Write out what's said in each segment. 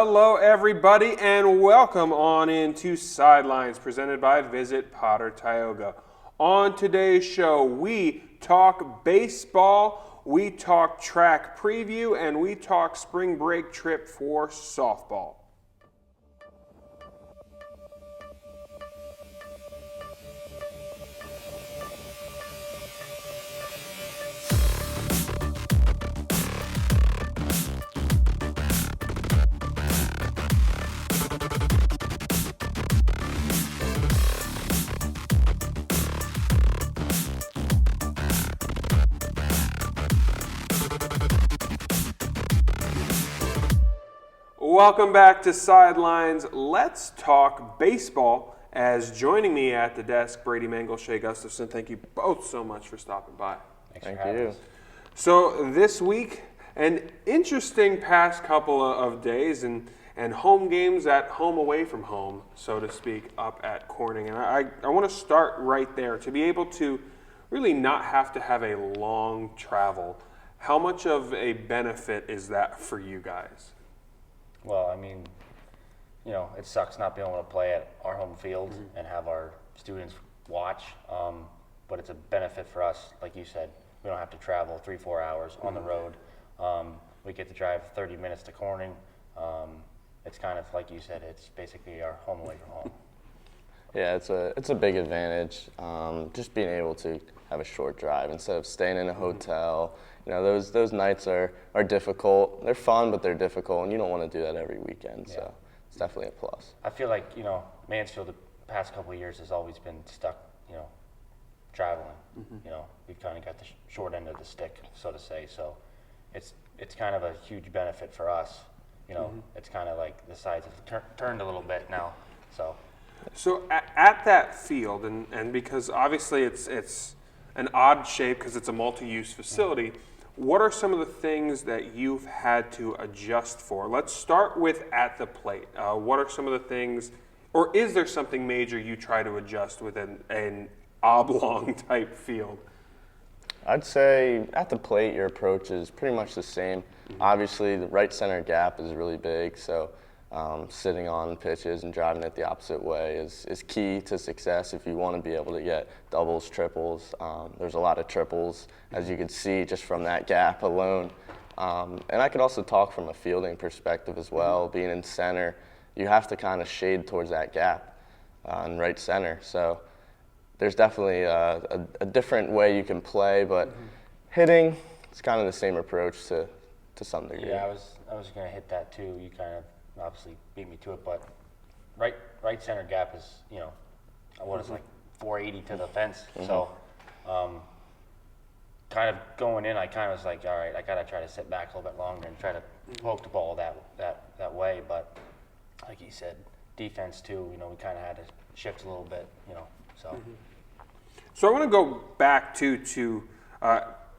Hello, everybody, and welcome on into Sidelines, presented by Visit Potter Tioga. On today's show, we talk baseball, we talk track preview, and we talk spring break trip for softball. Welcome back to Sidelines. Let's talk baseball. As joining me at the desk, Brady Mangle, Shea Gustafson. Thank you both so much for stopping by. Thank you. So this week, an interesting past couple of days and home games at home away from home, so to speak, up at Corning. And I want to start right there. To be able to really not have to have a long travel, how much of a benefit is that for you guys? Well, I mean, you know, it sucks not being able to play at our home field and have our students watch, but it's a benefit for us. Like you said, we don't have to travel 3-4 hours on the road. We get to drive 30 minutes to Corning. It's kind of, like you said, it's basically our home away from home. Yeah, it's a big advantage, just being able to have a short drive instead of staying in a hotel. You know, those nights are difficult. They're fun, but they're difficult, and you don't want to do that every weekend. Yeah. So it's definitely a plus. I feel like, you know, Mansfield the past couple of years has always been stuck, you know, traveling. You know, we've kind of got the short end of the stick, so to say. So it's kind of a huge benefit for us. You know, it's kind of like the sides have turned a little bit now. So at that field, and because obviously it's an odd shape because it's a multi-use facility, what are some of the things that you've had to adjust for? Let's start with at the plate. What are some of the things, or is there something major you try to adjust with an oblong type field? I'd say at the plate, your approach is pretty much the same. Obviously, the right center gap is really big, so sitting on pitches and driving it the opposite way is key to success if you want to be able to get doubles, triples. There's a lot of triples, as you can see, just from that gap alone. And I could also talk from a fielding perspective as well. Being in center, you have to kind of shade towards that gap in right center. So there's definitely a different way you can play, but hitting, it's kind of the same approach to some degree. yeah, I was going to hit that too. You kind of obviously beat me to it, but right center gap is, you know, what is like 480 to the fence. So kind of going in, I kind of was like, all right, I got to try to sit back a little bit longer and try to poke the ball that way. But like you said, defense too, you know, we kind of had to shift a little bit, you know, so. So I want to go back to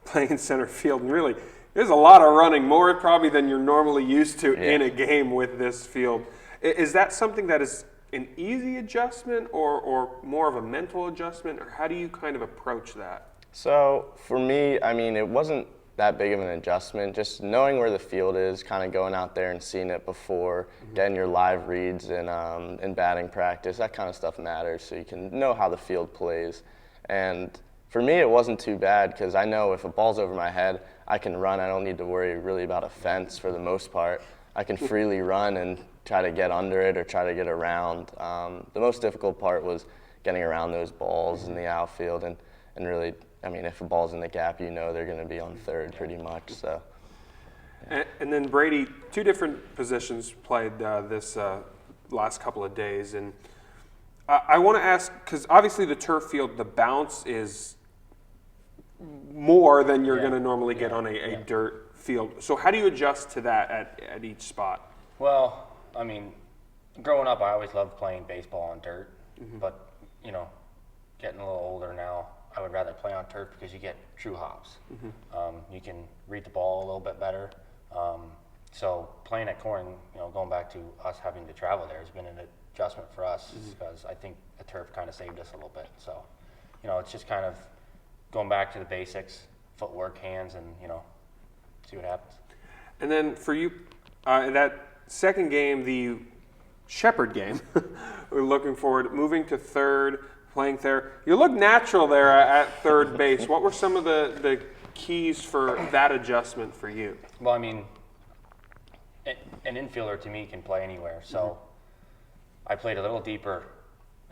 playing center field, and really, there's a lot of running, more probably than you're normally used to in a game with this field. Is that something that is an easy adjustment or more of a mental adjustment, or how do you kind of approach that? So for me, I mean, it wasn't that big of an adjustment. Just knowing where the field is, kind of going out there and seeing it before, getting your live reads in batting practice, that kind of stuff matters, so you can know how the field plays. And for me, it wasn't too bad because I know if a ball's over my head, I can run. I don't need to worry really about a fence for the most part. I can freely run and try to get under it or try to get around. The most difficult part was getting around those balls in the outfield and really, I mean, if a ball's in the gap, you know they're going to be on third pretty much. So. And then Brady, two different positions played this last couple of days, and I want to ask, because obviously the turf field, the bounce is more than you're going to normally get on a dirt field. So how do you adjust to that at each spot? Well, I mean, growing up, I always loved playing baseball on dirt, but, you know, getting a little older now, I would rather play on turf because you get true hops. You can read the ball a little bit better. So playing at Corning, you know, going back to us having to travel there has been an adjustment for us because I think the turf kind of saved us a little bit. So, you know, it's just kind of going back to the basics, footwork, hands, and, you know, see what happens. And then for you, that second game, the Shepherd game, we're looking forward, moving to third, playing there. You look natural there at third base. What were some of the keys for that adjustment for you? Well, I mean, an infielder to me can play anywhere. So I played a little deeper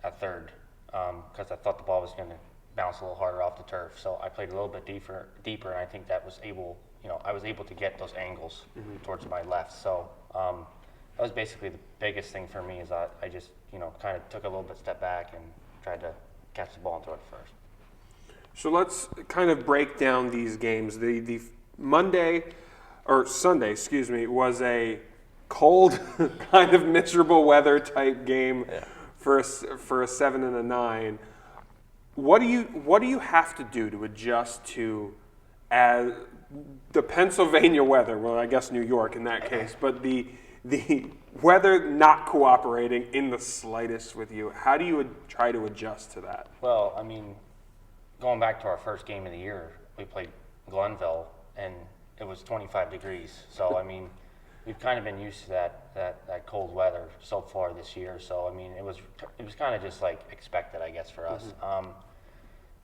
at third because I thought the ball was going to bounce a little harder off the turf. So I played a little bit deeper, and I think that was able, I was able to get those angles towards my left. So that was basically the biggest thing for me is I just, kind of took a little bit step back and tried to catch the ball and throw it first. So let's kind of break down these games. The Sunday, was a cold, kind of miserable weather type game for a 7 and a 9. What do you have to do to adjust to the Pennsylvania weather? Well, I guess New York in that case, but the weather not cooperating in the slightest with you. How do you try to adjust to that? Well, I mean, going back to our first game of the year, we played Glenville, and it was 25 degrees. So, I mean, we've kind of been used to that cold weather so far this year. So, I mean, it was kind of just like expected, I guess, for us.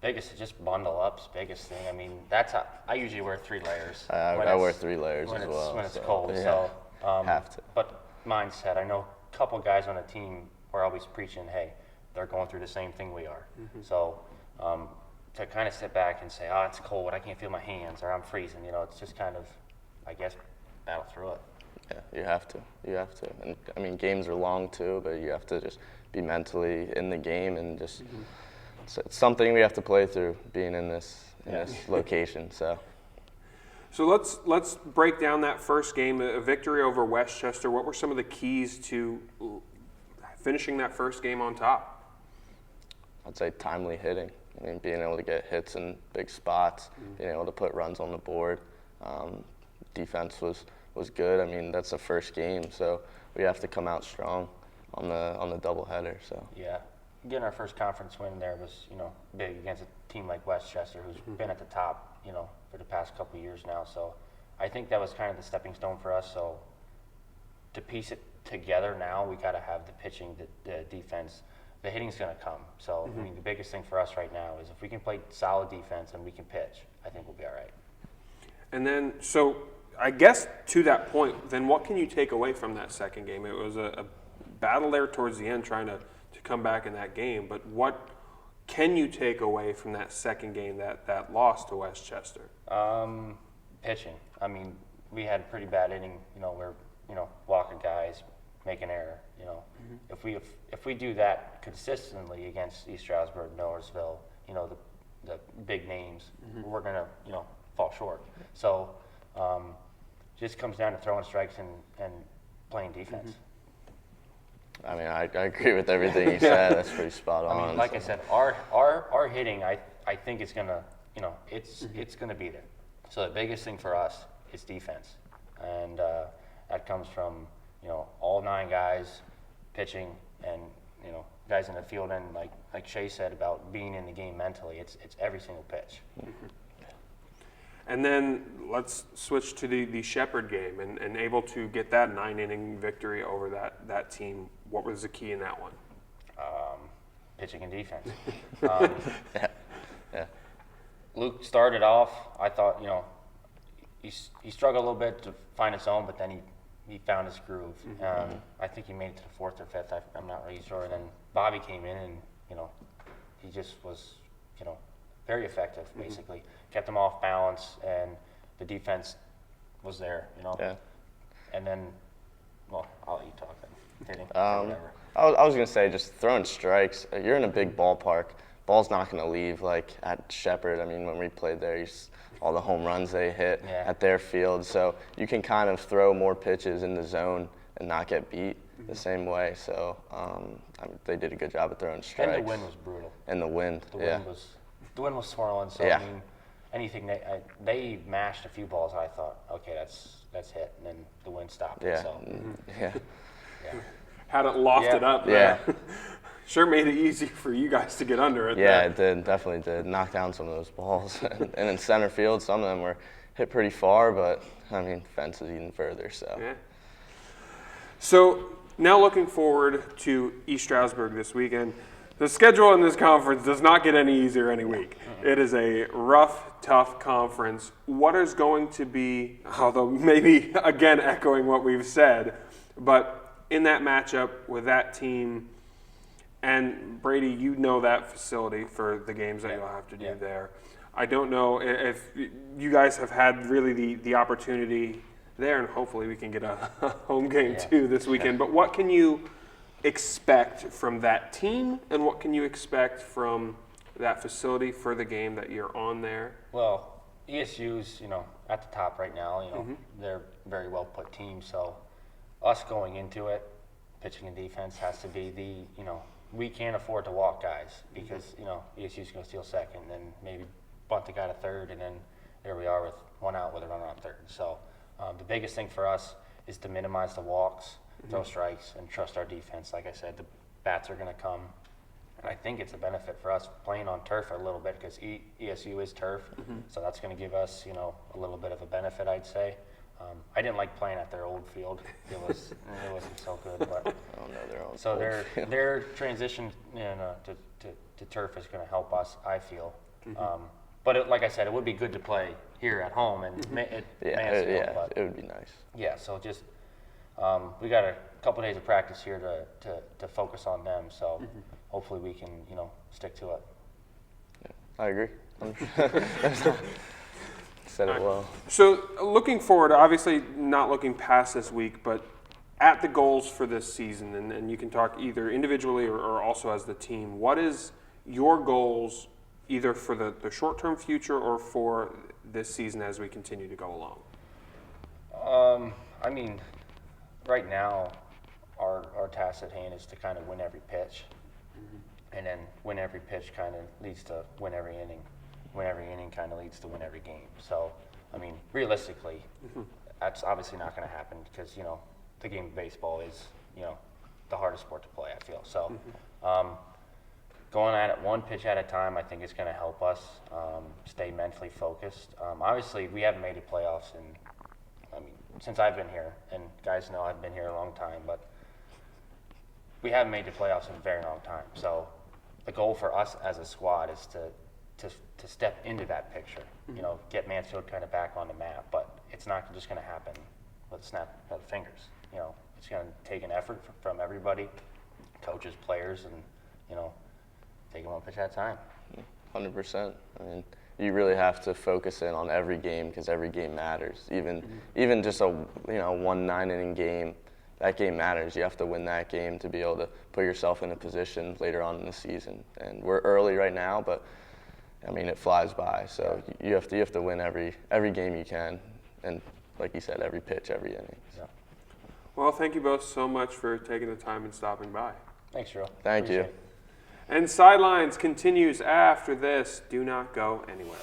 Biggest is just bundle up's biggest thing. I mean, that's how I usually wear 3 layers. I wear 3 layers as well. When it's cold, so have to. But mindset. I know a couple guys on the team were always preaching, hey, they're going through the same thing we are. So to kind of sit back and say, oh, it's cold, I can't feel my hands, or I'm freezing, it's just kind of, I guess, battle through it. Yeah, you have to. And I mean, games are long too, but you have to just be mentally in the game and just. It's something we have to play through being in this location. So let's break down that first game, a victory over Westchester. What were some of the keys to finishing that first game on top? I'd say timely hitting. I mean, being able to get hits in big spots, being able to put runs on the board. Defense was good. I mean, that's the first game, so we have to come out strong on the doubleheader. So yeah. Getting our first conference win there was, big against a team like Westchester, who's been at the top, for the past couple of years now. So I think that was kind of the stepping stone for us. So to piece it together now, we got to have the pitching, the defense. The hitting's going to come. So I mean, the biggest thing for us right now is if we can play solid defense and we can pitch, I think we'll be all right. And then, so I guess to that point, then what can you take away from that second game? It was a battle there towards the end, trying to come back in that game, but what can you take away from that second game, that loss to Westchester? Pitching. I mean, we had a pretty bad inning, where walking guys, make an error. If we do that consistently against East Stroudsburg, Millersville, the big names, we're gonna fall short. So just comes down to throwing strikes and playing defense. I mean, I agree with everything you said. That's pretty spot on. I mean, like I said, our hitting, I think it's gonna, it's gonna be there. So the biggest thing for us is defense, and that comes from all 9 guys pitching, and guys in the field, and like Shay said about being in the game mentally. It's every single pitch. And then let's switch to the Shepherd game and able to get that 9-inning victory over that team. What was the key in that one? Pitching and defense. Yeah. Luke started off, I thought, he struggled a little bit to find his own, but then he found his groove. I think he made it to the 4th or 5th. I'm not really sure. And then Bobby came in and, he just was, very effective, basically. Kept them off balance, and the defense was there, Yeah. And then, well, I'll let you talk then. Hitting, whatever. I was going to say, just throwing strikes. You're in a big ballpark. Ball's not going to leave like at Shepherd. I mean, when we played there, all the home runs they hit at their field. So you can kind of throw more pitches in the zone and not get beat the same way. So they did a good job of throwing strikes. And the wind was brutal. And the wind, The wind was swirling, so I mean, anything they mashed a few balls. I thought, okay, that's hit, and then the wind stopped. Yeah. So. Yeah. Hadn't lofted up. Yeah. Sure made it easy for you guys to get under it. Yeah, it did. Definitely did. Knock down some of those balls. And in center field, some of them were hit pretty far, but I mean, fence is even further. So. Yeah. So now looking forward to East Stroudsburg this weekend. The schedule in this conference does not get any easier any week. It is a rough, tough conference. What is going to be, although maybe again echoing what we've said, but in that matchup with that team, and Brady, you know that facility for the games that you'll have to do there. I don't know if you guys have had really the opportunity there, and hopefully we can get a home game too this weekend. But what can you expect from that team, and what can you expect from that facility for the game that you're on there? Well, ESU's, at the top right now. They're a very well put team. So us going into it, pitching and defense has to be we can't afford to walk guys because ESU's going to steal second, and then maybe bunt the guy to third, and then there we are with one out with a runner on third. So the biggest thing for us is to minimize the walks, throw strikes, and trust our defense. Like I said, the bats are going to come. And I think it's a benefit for us playing on turf a little bit because ESU is turf. So that's going to give us, a little bit of a benefit, I'd say. I didn't like playing at their old field. It wasn't so good. But so their transition to turf is going to help us, I feel. But like I said, it would be good to play here at home and Mansfield. It would be nice. Yeah, so just we got a couple days of practice here to focus on them. So hopefully we can stick to it. Yeah, I agree. Said it well. So looking forward, obviously not looking past this week, but at the goals for this season, and you can talk either individually or also as the team. What is your goals either for the short-term future or for this season as we continue to go along? Right now, our task at hand is to kind of win every pitch, and then win every pitch kind of leads to win every inning. Win every inning kind of leads to win every game. So, realistically, that's obviously not going to happen because the game of baseball is the hardest sport to play. I feel so. Going at it one pitch at a time, I think is going to help us stay mentally focused. Obviously, we haven't made the playoffs since I've been here, and guys know I've been here a long time, but we haven't made the playoffs in a very long time. So the goal for us as a squad is to step into that picture, get Mansfield kind of back on the map, but it's not just going to happen with a snap of the fingers. It's going to take an effort from everybody, coaches, players, and, take it one pitch at a time. 100%. You really have to focus in on every game because every game matters. Even just a 1 9-inning game, that game matters. You have to win that game to be able to put yourself in a position later on in the season. And we're early right now, but it flies by. So you have to win every game you can, and like you said, every pitch, every inning. So. Well, thank you both so much for taking the time and stopping by. Thanks, Drew. Thank you. And Sidelines continues after this. Do not go anywhere.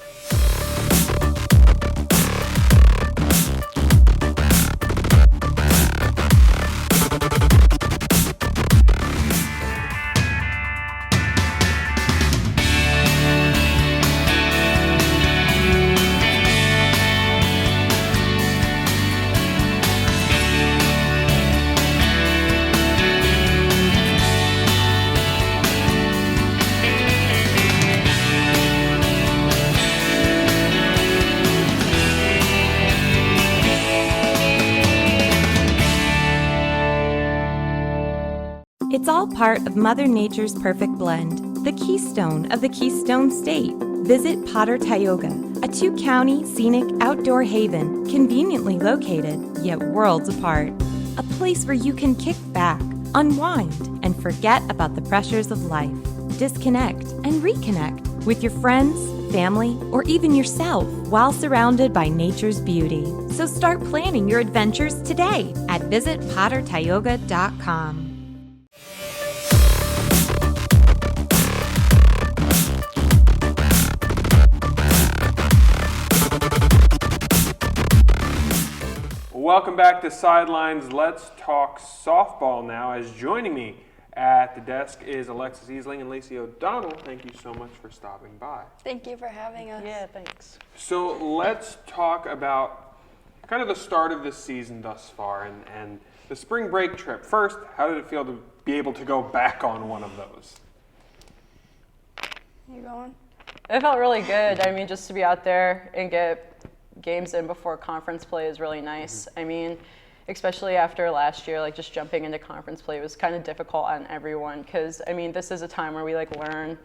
It's all part of Mother Nature's perfect blend, the keystone of the Keystone State. Visit Potter Tioga, a 2-county scenic outdoor haven conveniently located, yet worlds apart. A place where you can kick back, unwind, and forget about the pressures of life. Disconnect and reconnect with your friends, family, or even yourself while surrounded by nature's beauty. So start planning your adventures today at visitpottertioga.com. Welcome back to Sidelines. Let's talk softball now. As joining me at the desk is Alexis Easling and Lacey O'Donnell. Thank you so much for stopping by. Thank you for having us. Yeah, thanks. So let's talk about kind of the start of this season thus far and the spring break trip. First, how did it feel to be able to go back on one of those? You going? It felt really good. I mean, just to be out there and get games in before conference play is really nice. I mean, especially after last year, like just jumping into conference play was kind of difficult on everyone because, I mean, this is a time where we like learn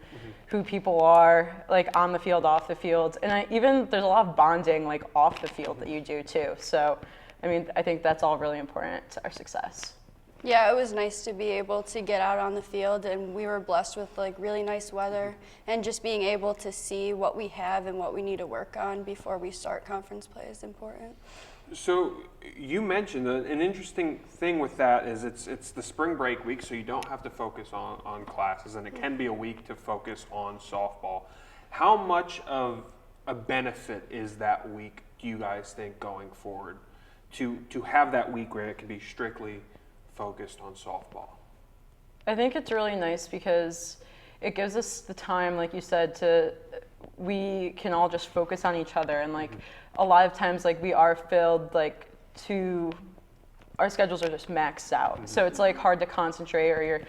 who people are, like on the field, off the field. And even there's a lot of bonding like off the field that you do too. So, I mean, I think that's all really important to our success. Yeah, it was nice to be able to get out on the field, and we were blessed with like really nice weather, and just being able to see what we have and what we need to work on before we start conference play is important. So you mentioned an interesting thing with that is it's the spring break week, so you don't have to focus on classes, and it can be a week to focus on softball. How much of a benefit is that week, do you guys think, going forward, to have that week where it can be strictly focused on softball? I think it's really nice because it gives us the time, like you said, we can all just focus on each other. And like a lot of times, like we are filled like our schedules are just maxed out. So it's like hard to concentrate, or you're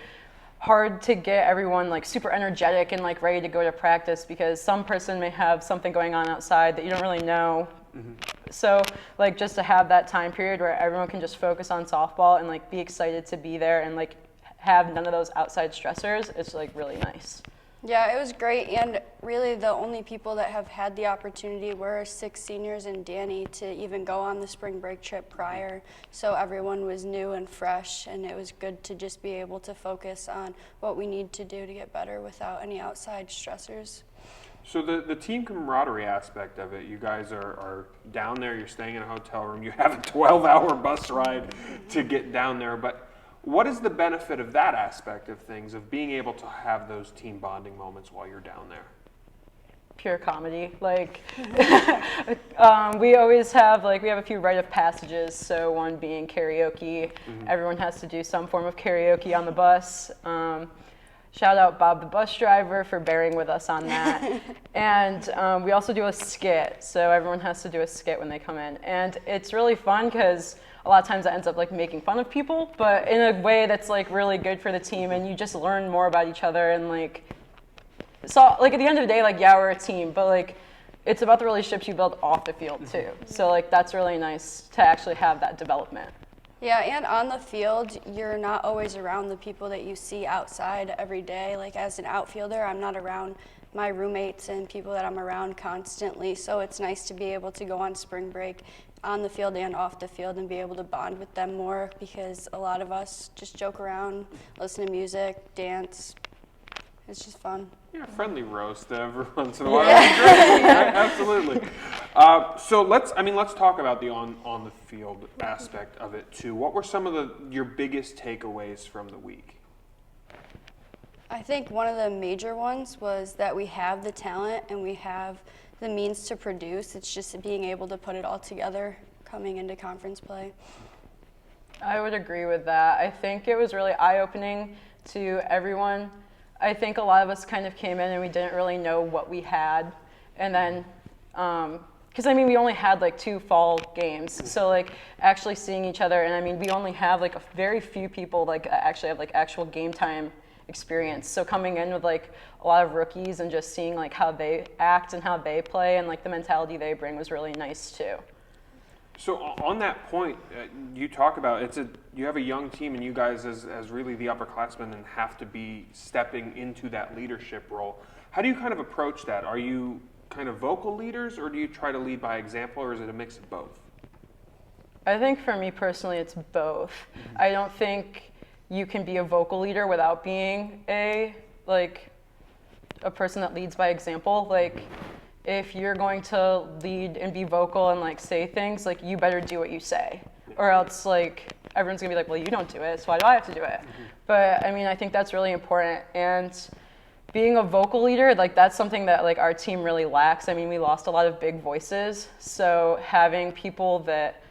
hard to get everyone like super energetic and like ready to go to practice because some person may have something going on outside that you don't really know. So like just to have that time period where everyone can just focus on softball and like be excited to be there and like have none of those outside stressors, it's like really nice. Yeah, it was great, and really the only people that have had the opportunity were 6 seniors and Danny to even go on the spring break trip prior. So everyone was new and fresh, and it was good to just be able to focus on what we need to do to get better without any outside stressors. So the team camaraderie aspect of it, you guys are down there, you're staying in a hotel room, you have a 12-hour bus ride to get down there, but what is the benefit of that aspect of things, of being able to have those team bonding moments while you're down there? Pure comedy. Like, we always have, like, we have a few rite of passages, so one being karaoke. Everyone has to do some form of karaoke on the bus. Shout out Bob the bus driver for bearing with us on that. And we also do a skit, so everyone has to do a skit when they come in. And it's really fun because a lot of times that ends up like making fun of people, but in a way that's like really good for the team, and you just learn more about each other. And like, so like at the end of the day, like, yeah, we're a team, but like it's about the relationships you build off the field too. So like that's really nice to actually have that development. Yeah, and on the field, you're not always around the people that you see outside every day. Like as an outfielder, I'm not around my roommates and people that I'm around constantly. So it's nice to be able to go on spring break on the field and off the field and be able to bond with them more, because a lot of us just joke around, listen to music, dance. It's just fun. Yeah, friendly roast every once in a while. Great, right? Absolutely. So let's talk about the on the field aspect of it too. What were some of your biggest takeaways from the week? I think one of the major ones was that we have the talent and we have the means to produce. It's just being able to put it all together coming into conference play. I would agree with that. I think it was really eye-opening to everyone. I think a lot of us kind of came in and we didn't really know what we had. And then, because I mean, we only had like 2 fall games. So like actually seeing each other, and I mean, we only have like a very few people like actually have like actual game time experience. So coming in with like a lot of rookies and just seeing like how they act and how they play and like the mentality they bring was really nice too. So on that point, you talk about you have a young team, and you guys as really the upperclassmen and have to be stepping into that leadership role. How do you kind of approach that? Are you kind of vocal leaders, or do you try to lead by example, or is it a mix of both? I think for me personally, it's both. I don't think you can be a vocal leader without being a person that leads by example. Like, if you're going to lead and be vocal and like say things, like you better do what you say, or else like everyone's gonna be like, well, you don't do it, so why do I have to do it? But I mean, I think that's really important. And being a vocal leader, like that's something that like our team really lacks. I mean, we lost a lot of big voices, so having people that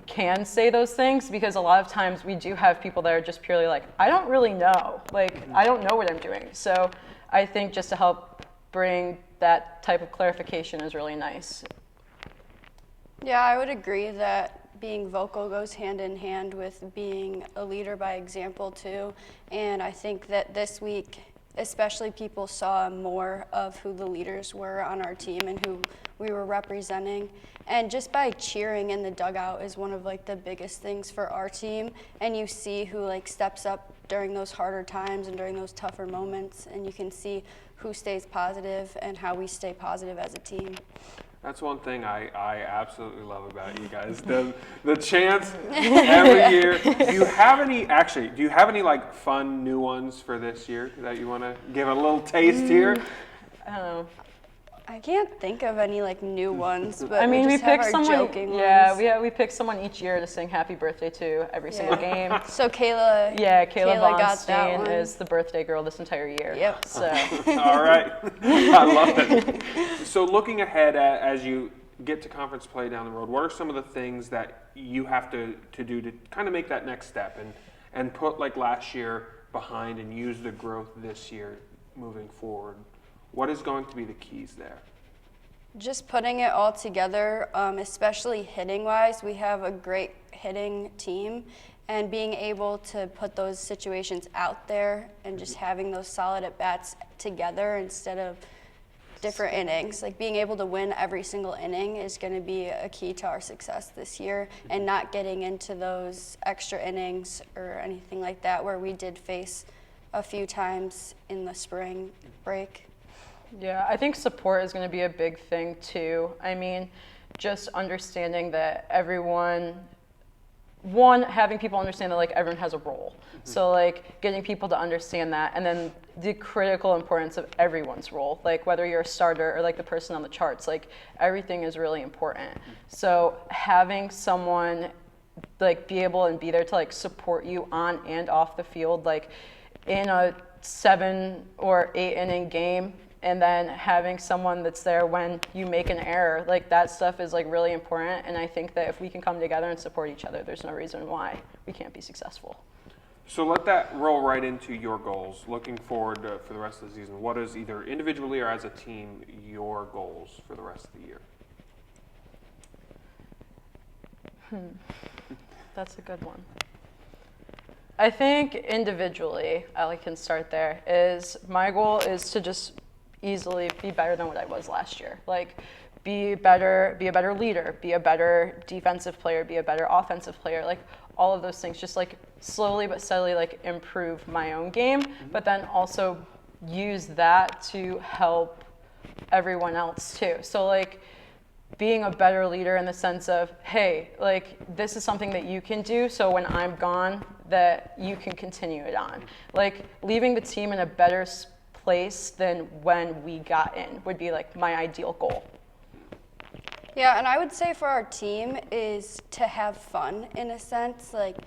can say those things, because a lot of times we do have people that are just purely like, I don't really know, like I don't know what I'm doing. So I think just to help bring that type of clarification is really nice. Yeah, I would agree that being vocal goes hand in hand with being a leader by example too. And I think that this week, especially, people saw more of who the leaders were on our team and who we were representing. And just by cheering in the dugout is one of like the biggest things for our team. And you see who like steps up during those harder times and during those tougher moments. And you can see who stays positive and how we stay positive as a team. That's one thing I absolutely love about you guys. The chants every year. Do you have any like fun new ones for this year that you want to give a little taste here? I don't know. I can't think of any like new ones, but I mean, we just have pick our someone. joking Yeah, ones. we pick someone each year to sing "Happy Birthday" to every single game. So Kayla. Yeah, Kayla got that Vonstein one. is the birthday girl this entire year. Yep. So All right. I love it. So looking ahead as you get to conference play down the road, what are some of the things that you have to do to kind of make that next step and put like last year behind and use the growth this year moving forward? What is going to be the keys there? Just putting it all together, especially hitting-wise, we have a great hitting team, and being able to put those situations out there and just having those solid at-bats together instead of different innings. Like being able to win every single inning is going to be a key to our success this year, and not getting into those extra innings or anything like that where we did face a few times in the spring break. yeah, I think support is going to be a big thing too. I mean, just understanding that having people understand that like everyone has a role. So like getting people to understand that, and then the critical importance of everyone's role, like whether you're a starter or like the person on the charts, like everything is really important. So having someone like be able and be there to like support you on and off the field, like in a 7 or 8 inning game, and then having someone that's there when you make an error, like that stuff is like really important. And I think that if we can come together and support each other, there's no reason why we can't be successful. So let that roll right into your goals. Looking forward for the rest of the season, what is either individually or as a team your goals for the rest of the year? That's a good one. I think individually, I can start there, is my goal is to just easily be better than what I was last year. Like be a better leader, be a better defensive player, be a better offensive player, like all of those things, just like slowly but steadily like improve my own game, but then also use that to help everyone else too. So like being a better leader in the sense of, hey, like this is something that you can do, so when I'm gone, that you can continue it on. Like leaving the team in a better place than when we got in would be like my ideal goal. Yeah, and I would say for our team is to have fun in a sense. Like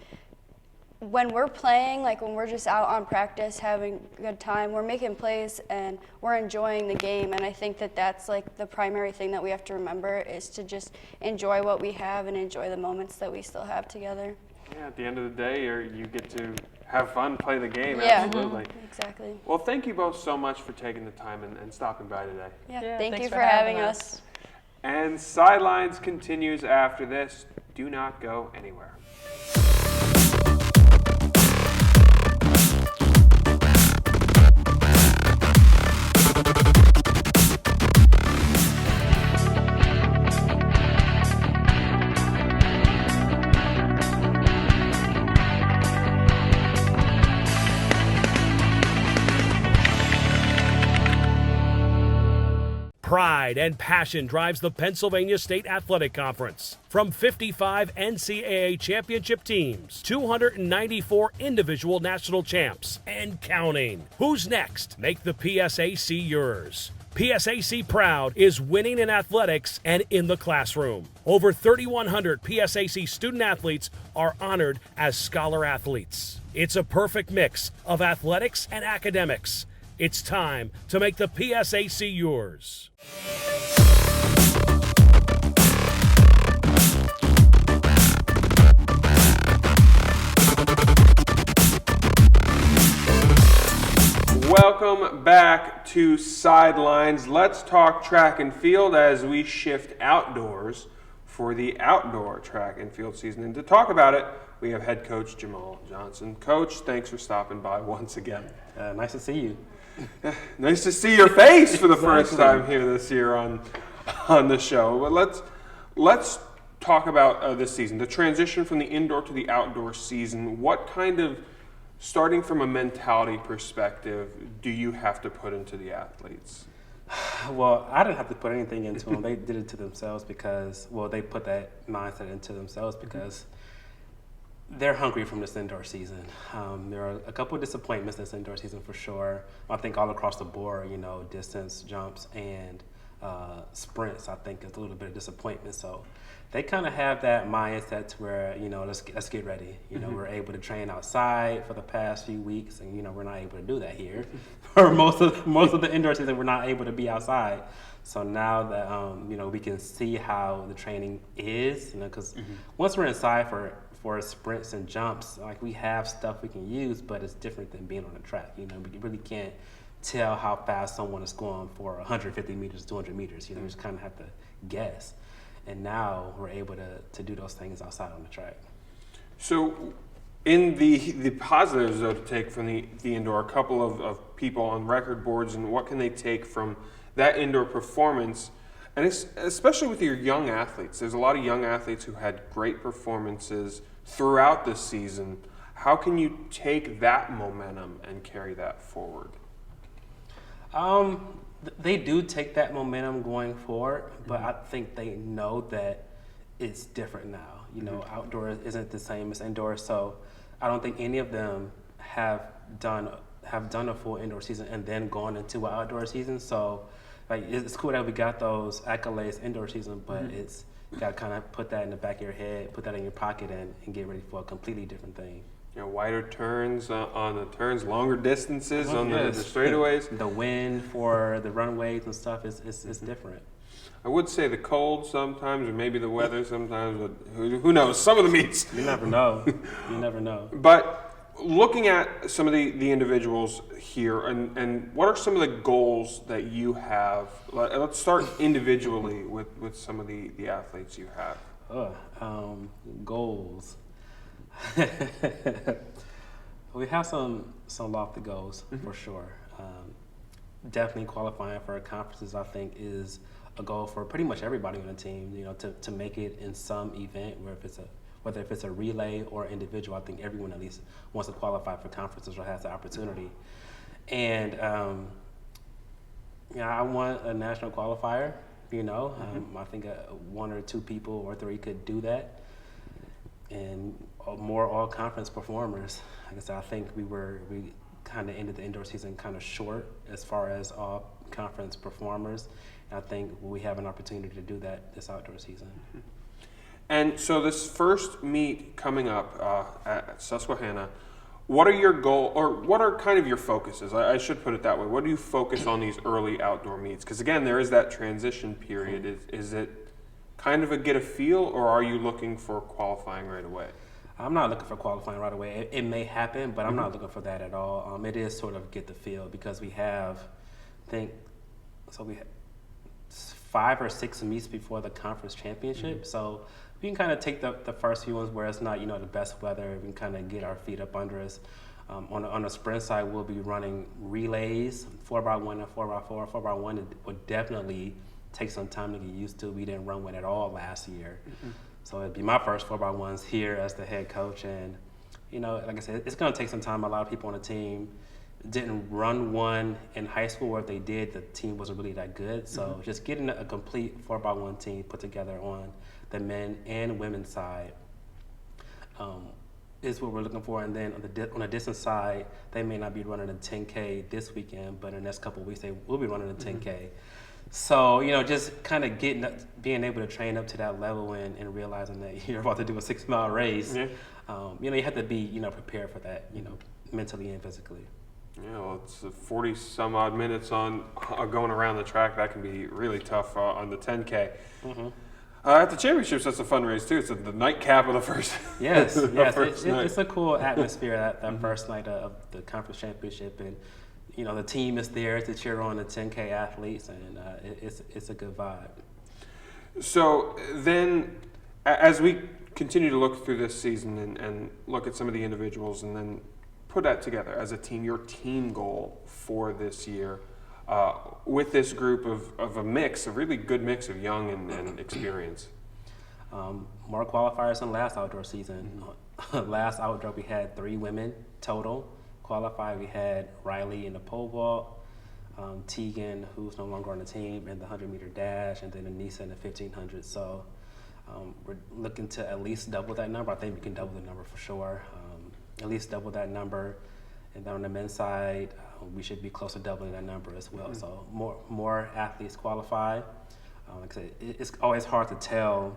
when we're playing, like when we're just out on practice having a good time, we're making plays and we're enjoying the game. And I think that that's like the primary thing that we have to remember is to just enjoy what we have and enjoy the moments that we still have together. Yeah, at the end of the day, you get to have fun, play the game. Yeah, Absolutely. exactly. Well, thank you both so much for taking the time and stopping by today. Yeah, Thanks thank you for having us. And Sidelines continues after this. Do not go anywhere. Pride and passion drives the Pennsylvania State Athletic Conference. From 55 NCAA championship teams, 294 individual national champs, and counting. Who's next? Make the PSAC yours. PSAC Proud is winning in athletics and in the classroom. Over 3,100 PSAC student athletes are honored as scholar athletes. It's a perfect mix of athletics and academics. It's time to make the PSAC yours. Welcome back to Sidelines. Let's talk track and field as we shift outdoors for the outdoor track and field season. And to talk about it, we have head coach Jamal Johnson. Coach, thanks for stopping by once again. Nice to see you. Nice to see your face for the first time here this year on the show. But let's talk about this season, the transition from the indoor to the outdoor season. What kind of, starting from a mentality perspective, do you have to put into the athletes? Well, I didn't have to put anything into them. They did it to themselves because, they put that mindset into themselves because they're hungry from this indoor season. There are a couple of disappointments this indoor season for sure. I think all across the board, distance, jumps, and sprints, I think is a little bit of disappointment. So they kind of have that mindset to where, let's get ready. We're able to train outside for the past few weeks, and we're not able to do that here. For most of the indoor season, we're not able to be outside. So now that we can see how the training is, because once we're inside for sprints and jumps, like we have stuff we can use, but it's different than being on the track. We really can't tell how fast someone is going for 150 meters, 200 meters. We just kind of have to guess. And now we're able to do those things outside on the track. So in the positives, though, to take from the indoor, a couple of people on record boards, and what can they take from that indoor performance? And especially with your young athletes, there's a lot of young athletes who had great performances throughout the season. How can you take that momentum and carry that forward? They do take that momentum going forward, but I think they know that it's different now. Outdoor isn't the same as indoor, so I don't think any of them have done a full indoor season and then gone into an outdoor season. So, it's cool that we got those accolades indoor season, but it's you got to kind of put that in the back of your head, put that in your pocket, and get ready for a completely different thing. Wider turns on the turns, longer distances on the straightaways. The wind for the runways and stuff is different. I would say the cold sometimes, or maybe the weather sometimes, but who knows? Some of the meets. You never know. You never know. But looking at some of the individuals here, and what are some of the goals that you have? Let's start individually with some of the athletes you have. Goals. We have some lofty goals for sure. Definitely qualifying for conferences, I think, is a goal for pretty much everybody on the team. To make it in some event, whether if it's a relay or individual, I think everyone at least wants to qualify for conferences or has the opportunity. And I want a national qualifier. I think one or two people or three could do that. And more all-conference performers. Like I said, I think we kind of ended the indoor season kind of short as far as all-conference performers. And I think we have an opportunity to do that this outdoor season. And so this first meet coming up at Susquehanna, what are your goals, or what are kind of your focuses? I should put it that way. What do you focus on these early outdoor meets? Because again, there is that transition period. Is it kind of get a feel, or are you looking for qualifying right away? I'm not looking for qualifying right away. It may happen, but I'm not looking for that at all. It is sort of get the feel because we have, we have 5 or 6 meets before the conference championship. So we can kind of take the first few ones where it's not, the best weather. We can kind of get our feet up under us. On the sprint side, we'll be running relays, 4x1 and 4x4. 4x1 would definitely take some time to get used to. We didn't run one at all last year. So it'd be my first 4x1s here as the head coach. And, like I said, it's going to take some time. A lot of people on the team didn't run one in high school, or if they did, the team wasn't really that good. So just getting a complete 4x1 team put together on the men and women's side is what we're looking for. And then on the distance side, they may not be running a 10K this weekend, but in the next couple of weeks, they will be running a 10K. So, just kind of being able to train up to that level and realizing that you're about to do a 6-mile race, you have to be, prepared for that, mentally and physically. Yeah, well, it's 40 some odd minutes on going around the track. That can be really tough on the 10K. At the championships, that's a fun race too. It's the nightcap of the first. Yes, it's a cool atmosphere that first night of the conference championship, and the team is there to cheer on the 10K athletes, and it's a good vibe. So then, as we continue to look through this season and look at some of the individuals and then put that together as a team, your team goal for this year, with this group of a really good mix of young and experience. More qualifiers than last outdoor season. Last outdoor we had 3 women total qualify. We had Riley in the pole vault, Tegan, who's no longer on the team, in the 100-meter dash, and then Anissa in the 1500. So we're looking to at least double that number. I think we can double the number for sure. At least double that number. And then on the men's side, we should be close to doubling that number as well. So more athletes qualify. Like I said, it's always hard to tell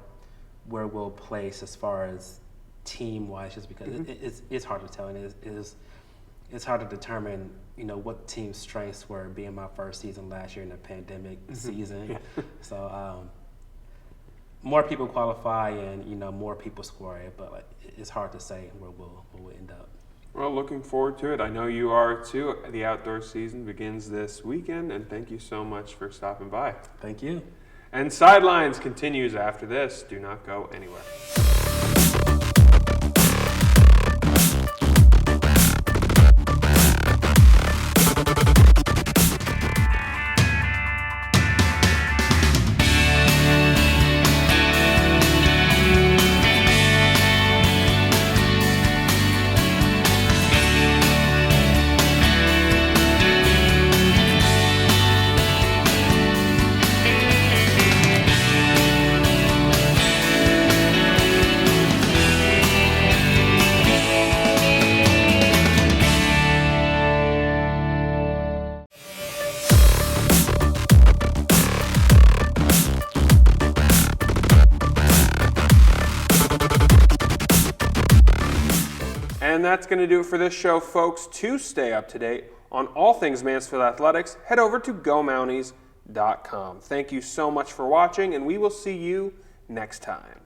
where we'll place as far as team-wise, just because it's hard to tell, and it's hard to determine, what team strengths were, being my first season last year in the pandemic season. Yeah. So more people qualify, and more people score it, but it's hard to say where we'll end up. Well, looking forward to it. I know you are too. The outdoor season begins this weekend, and thank you so much for stopping by. Thank you. And Sidelines continues after this. Do not go anywhere. And that's going to do it for this show, folks. To stay up to date on all things Mansfield Athletics, head over to GoMounties.com. Thank you so much for watching, and we will see you next time.